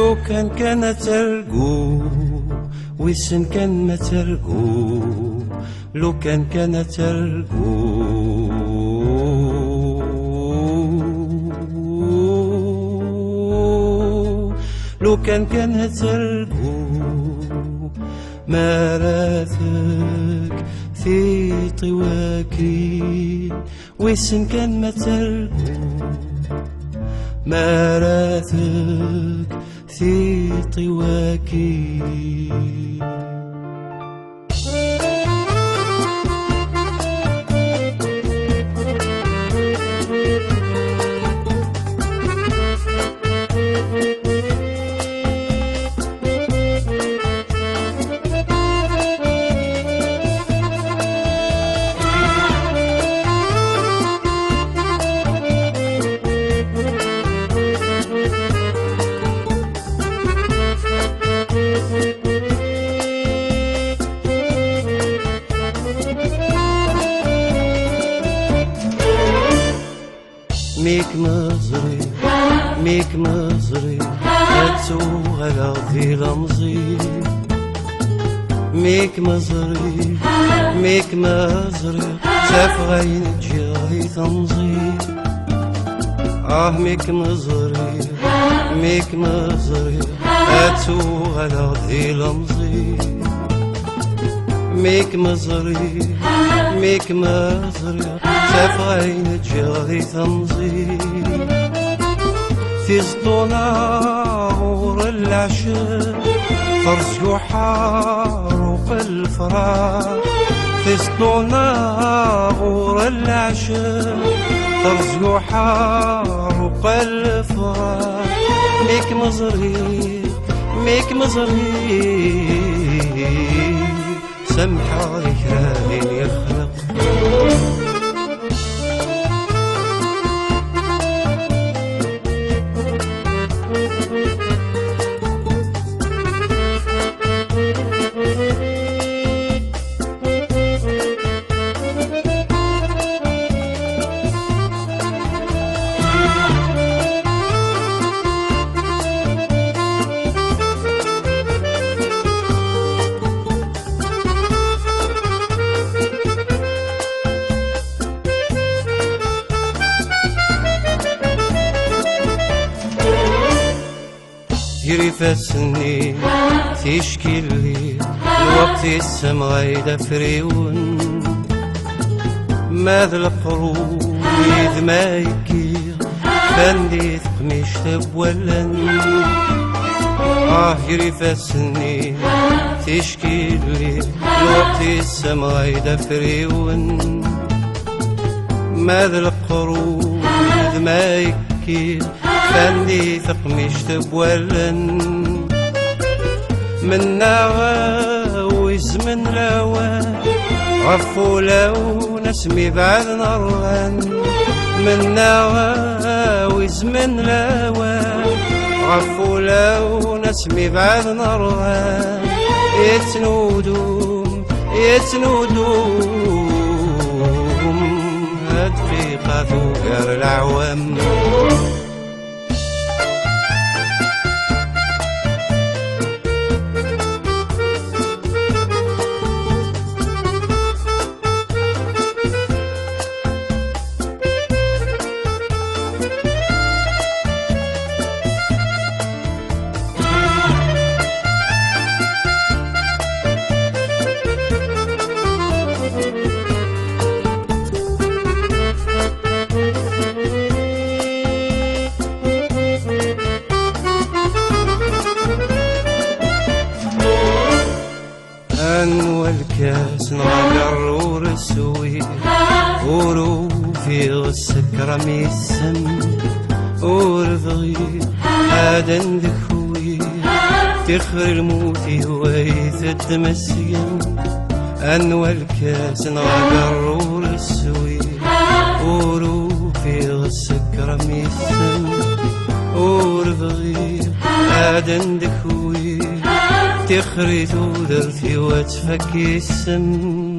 لو كان ترقو ويسن كان ما ترقو لو كان ترقو لو كان ترقو مراتك في طواكي ويسن كان ما ترقو مراتك في طواكي ميك مزري هاتو على ذي لمزي ميك مزري شاف غين جاي تمزي ميك مزري هاتو على ذي لمزي ميك مزري شاف غين جاي تمزي في سطوناغور العشاء فرس يحارق الفراق في سطوناغور العشاء فرس يحارق الفراق ميك مزري سمحة ذكرى يخلق يجري فاسني تشكي لي الوقت السما يدفريون ماذا القروب إذ ما يكير فندي ثقميش تبولن يجري فاسني تشكي لي الوقت السما يدفريون ماذا القروب إذ ما يكير فندي ثقميش تبولن من ناويز من لوا غفو لو نسمي بعد نرغن من ناويز من لوا غفو لو نسمي بعد نرغن يتنودوم هدقيقة ثوقر العوام والكاس نغير ورسوي ورو في السكرة ميسم ورضغي هذا ذكوي تخر الموت ويثد مسيم والكاس نغير ورسوي ورو في السكرة ميسم ورضغي هذا ذكوي تخري ودرتي وتفكي السم